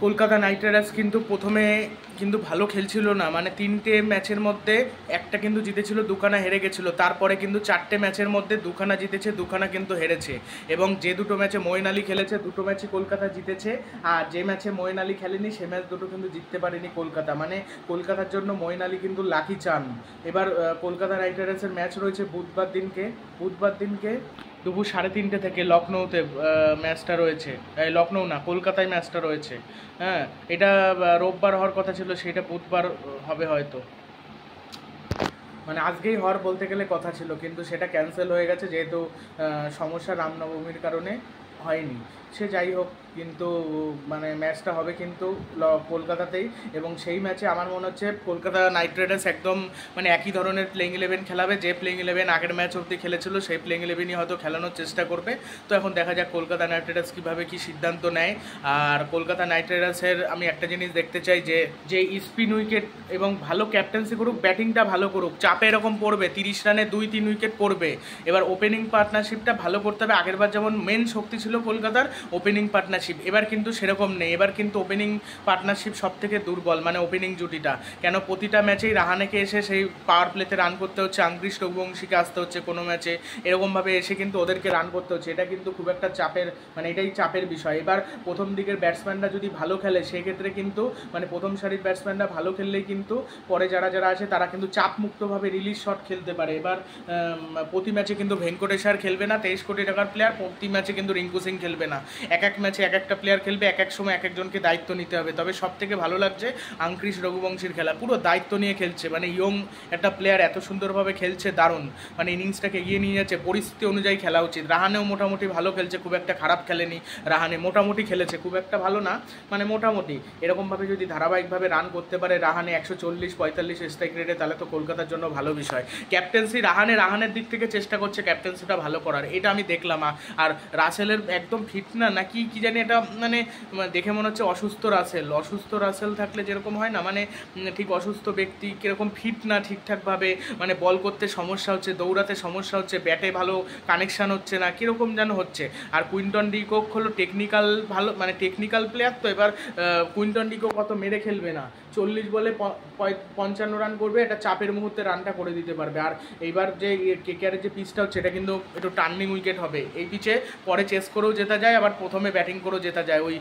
Kolkata night Riders কিন্তু প্রথমে কিন্তু ভালো খেলছিল না, মানে 3টে ম্যাচের মধ্যে একটা কিন্তু জিতেছিল, দুখানা হেরে গেছিলো। তারপরে কিন্তু 4টে ম্যাচের মধ্যে দুখানা জিতেছে, দুখানা কিন্তু হেরেছে। এবং যে দুটো ম্যাচে মঈন আলী খেলেছে দুটো ম্যাচই কলকাতা জিতেছে, আর যে ম্যাচে মঈন আলী খেলেনি সে ম্যাচ দুটো কিন্তু জিততে পারেনি কলকাতা। মানে কলকাতার জন্য মঈন আলী কিন্তু লাকি চান। এবার কলকাতা নাইট রাইডার্সের ম্যাচ রয়েছে বুধবার দিনকে দুপুর 3:30 থেকে লখনৌতে ম্যাচটা রয়েছে। লখনৌ না, কলকাতায় ম্যাচটা রয়েছে। হ্যাঁ, এটা রোববার হওয়ার কথা ছিল, সেটা বুধবার হবে হয়তো। মানে আজকেই হওয়ার বলতে গেলে কথা ছিল, কিন্তু সেটা ক্যান্সেল হয়ে গেছে যেহেতু সমস্যা রামনবমীর কারণে হয়নি। সে যাই হোক, কিন্তু মানে ম্যাচটা হবে কিন্তু কলকাতাতেই। এবং সেই ম্যাচে আমার মনে হচ্ছে কলকাতা নাইট রাইডার্স একদম মানে একই ধরনের প্লেইং 11 খেলাবে, যে প্লেইং 11 আগের ম্যাচ অবধি খেলেছিল সেই প্লেইং 11ই হয়তো খেলানোর চেষ্টা করবে। তো এখন দেখা যাক কলকাতা নাইট রাইডার্স কীভাবে কী সিদ্ধান্ত নেয়। আর কলকাতা নাইট রাইডার্সের আমি একটা জিনিস দেখতে চাই, যে স্পিন উইকেট এবং ভালো ক্যাপ্টেন্সি করুক, ব্যাটিংটা ভালো করুক, চাপে এরকম পড়বে 30 রানে 2-3 উইকেট পড়বে। এবার ওপেনিং পার্টনারশিপটা ভালো করতে হবে। আগেরবার যেমন মেন শক্তি ছিল কলকাতার ওপেনিং পার্টনারশিপ, এবার কিন্তু সেরকম নেই। এবার কিন্তু ওপেনিং পার্টনারশিপ সব থেকে দুর্বল, মানে ওপেনিং জুটিটা। কেন প্রতিটা ম্যাচেই রাহানেকে এসে সেই পাওয়ার প্লেতে রান করতে হচ্ছে, আঙ্ক্রিশ রঘুবংশীকে আসতে হচ্ছে কোনো ম্যাচে, এরকমভাবে এসে কিন্তু ওদেরকে রান করতে হচ্ছে। এটা কিন্তু খুব একটা চাপের, মানে এটাই চাপের বিষয়। এবার প্রথম দিকের ব্যাটসম্যানরা যদি ভালো খেলে সেক্ষেত্রে কিন্তু মানে প্রথম সারির ব্যাটসম্যানরা ভালো খেললেই কিন্তু পরে যারা আছে তারা কিন্তু চাপমুক্তভাবে রিলিজ শট খেলতে পারে। এবার প্রতি ম্যাচে কিন্তু ভেঙ্কটেশ্বর খেলবে না, 23 কোটি টাকার প্লেয়ার। প্রতি ম্যাচে কিন্তু রিঙ্কু সিং খেলবে না, এক ম্যাচে একটা প্লেয়ার খেলবে, এক সময় এক একজনকে দায়িত্ব নিতে হবে। তবে সব থেকে ভালো লাগছে আঙ্ক্রিশ রঘুবংশীর খেলা, পুরো দায়িত্ব নিয়ে খেলছে। মানে ইয়ং একটা প্লেয়ার এত সুন্দরভাবে খেলছে, দারুণ। মানে ইনিংসটাকে এগিয়ে নিয়ে যাচ্ছে, পরিস্থিতি অনুযায়ী খেলা উচিত। রাহানেও মোটামুটি ভালো খেলছে, খুব একটা খারাপ খেলেনি। রাহানে মোটামুটি খেলেছে, খুব একটা ভালো না, মানে মোটামুটি। এরকমভাবে যদি ধারাবাহিকভাবে রান করতে পারে রাহানে 140-45 স্ট্রাইক রেটে, তাহলে তো কলকাতার জন্য ভালো বিষয়। ক্যাপ্টেন্সি রাহানের দিক থেকে চেষ্টা করছে ক্যাপ্টেন্সিটা ভালো করার, এটা আমি দেখলাম। আর রাসেলের একদম ফিট না নাকি কি জানি, এটা মানে দেখে মনে হচ্ছে অসুস্থ রাসেল থাকলে যেরকম হয় না, মানে ঠিক অসুস্থ ব্যক্তি কীরকম ফিট না ঠিকঠাকভাবে, মানে বল করতে সমস্যা হচ্ছে, দৌড়াতে সমস্যা হচ্ছে, ব্যাটে ভালো কানেকশান হচ্ছে না, কীরকম যেন হচ্ছে। আর কুইন্টন ডি কক হলো টেকনিক্যাল ভালো, মানে টেকনিক্যাল প্লেয়ার। তো এবার কুইন্টন ডি কক অত মেরে খেলবে না, 40 বলে 55 রান করবে, এটা চাপের মুহূর্তে রানটা করে দিতে পারবে। আর এইবার যে কেকেআরের যে পিচটা হচ্ছে এটা কিন্তু একটু টার্নিং উইকেট হবে। এই পিচে পরে চেস করেও জেতা যায়, আবার প্রথমে ব্যাটিং করেও জেতা যায়। ওই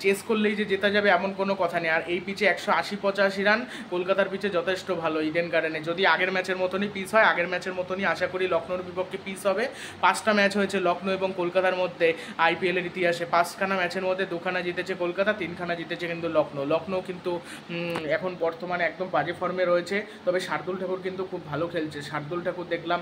চেস করলেই যে জেতা যাবে এমন কোনো কথা নেই। আর এই পিচে 180-85 রান কলকাতার পিচে যথেষ্ট ভালো ইডেন গার্ডেনে। যদি আগের ম্যাচের মতনই পিচ হয়, আগের ম্যাচের মতনই আশা করি লখনৌর বিপক্ষে পিচ হবে। 5টা ম্যাচ হয়েছে লখনৌ এবং কলকাতার মধ্যে আইপিএলের ইতিহাসে, 5খানা ম্যাচের মধ্যে 2খানা জিতেছে কলকাতা, 3খানা জিতেছে কিন্তু লখনৌ কিন্তু এখন বর্তমানে একদম বাজে ফর্মে রয়েছে। তবে শার্দুল ঠাকুর কিন্তু খুব ভালো খেলছে। শার্দুল ঠাকুর দেখলাম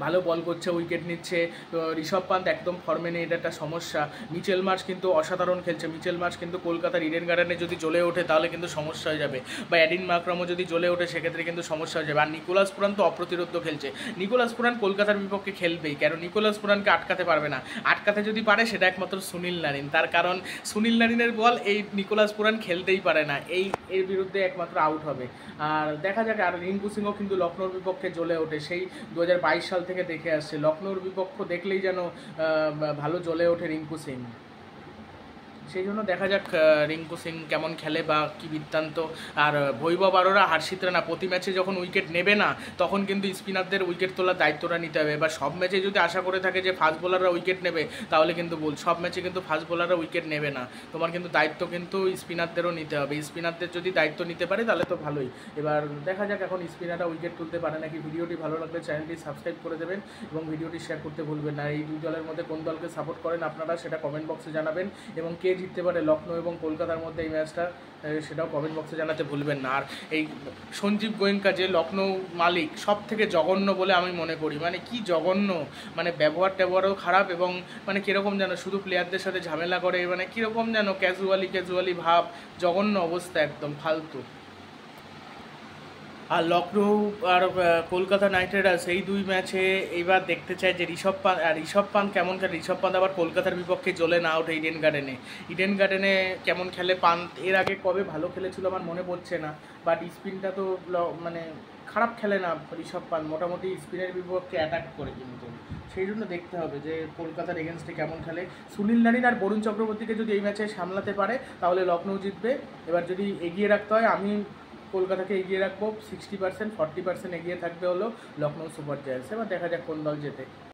ভালো বল করছে, উইকেট নিচ্ছে। তো ঋষভ পান্ত একদম ফর্মে নেই, এটা একটা সমস্যা। মিচেল মার্শ কিন্তু অসাধারণ খেলছে। মিচেল মার্শ কিন্তু কলকাতার ইডেন গার্ডেনে যদি জ্বলে ওঠে তাহলে কিন্তু সমস্যা হয়ে যাবে, বা অ্যাডিন মাকরামও যদি জ্বলে ওঠে সেক্ষেত্রে কিন্তু সমস্যা হয়ে যাবে। আর নিকোলাস পুরান তো অপ্রতিরোধ খেলছে। নিকোলাস পুরান কলকাতার বিপক্ষে খেলবেই, কারণ নিকোলাস পুরানকে আটকাতে পারবে না। আটকাতে যদি পারে সেটা একমাত্র সুনীল নারিন, তার কারণ সুনীল নারিনের বল এই নিকোলাস পুরান খেলতেই পারে না, এর বিরুদ্ধে একমাত্র আউট হবে। আর দেখা যাক। আর রিঙ্কু সিংও কিন্তু লখনৌর বিপক্ষে জ্বলে ওঠে, সেই 2022 সাল থেকে দেখে আসছে। লখনৌর বিপক্ষ দেখলেই যেন ভালো জ্বলে ওঠে রিঙ্কু সিং। সেই জন্য দেখা যাক রিঙ্কু সিং কেমন খেলে বা কী বৃত্তান্ত। আর বৈভব আরোরা, হর্ষিত রানা প্রতি ম্যাচে যখন উইকেট নেবে না তখন কিন্তু স্পিনারদের উইকেট তোলার দায়িত্বটা নিতে হবে। এবার সব ম্যাচে যদি আশা করে থাকে যে ফাস্ট বোলাররা উইকেট নেবে তাহলে কিন্তু সব ম্যাচে কিন্তু ফাস্ট বোলাররা উইকেট নেবে না। তোমার কিন্তু দায়িত্ব কিন্তু স্পিনারদেরও নিতে হবে। স্পিনারদের যদি দায়িত্ব নিতে পারে তাহলে তো ভালোই। এবার দেখা যাক এখন স্পিনাররা উইকেট তুলতে পারে নাকি। ভিডিওটি ভালো লাগলে চ্যানেলটি সাবস্ক্রাইব করে দেবেন এবং ভিডিওটি শেয়ার করতে ভুলবেন না। এই দুই দলের মধ্যে কোন দলকে সাপোর্ট করেন আপনারা সেটা কমেন্ট বক্সে জানাবেন, এবং কে জিততে পারে লখনৌ এবং কলকাতার মধ্যে এই ম্যাচটা সেটাও কমেন্ট বক্সে জানাতে ভুলবেন না। আর এই সঞ্জীব গোয়েঙ্কা যে লখনৌ মালিক, সব থেকে জঘন্য বলে আমি মনে করি। মানে কি জঘন্য, মানে ব্যবহারও খারাপ, এবং মানে কীরকম যেন শুধু প্লেয়ারদের সাথে ঝামেলা করে, মানে কীরকম যেন ক্যাজুয়ালি ভাব, জঘন্য অবস্থা, একদম ফালতু। আর লখনৌ আর কলকাতা নাইট রাইডার্স এই দুই ম্যাচে এইবার দেখতে চাই যে ঋষভ পান্ত কেমন খেলে। ঋষভ পান্ত আবার কলকাতার বিপক্ষে জ্বলে না ওঠে ইডেন গার্ডেনে কেমন খেলে পান্ত। এর আগে কবে ভালো খেলেছিল আমার মনে পড়ছে না, বাট স্পিনটা তো মানে খারাপ খেলে না ঋষভ পান্ত, মোটামুটি স্পিনের বিপক্ষে অ্যাটাক করে, কিন্তু সেই জন্য দেখতে হবে যে কলকাতার এগেনস্টে কেমন খেলে। সুনীল নারিন আর বরুণ চক্রবর্তীকে যদি এই ম্যাচে সামলাতে পারে তাহলে লখনৌ জিতবে। এবার যদি এগিয়ে রাখতে হয়, আমি কলকাতাকে এগিয়ে রাখবো 60%, 40% এগিয়ে থাকবে হলো লখনৌ সুপার জায়ান্টস। এবার দেখা যাক কোন দল জেতে।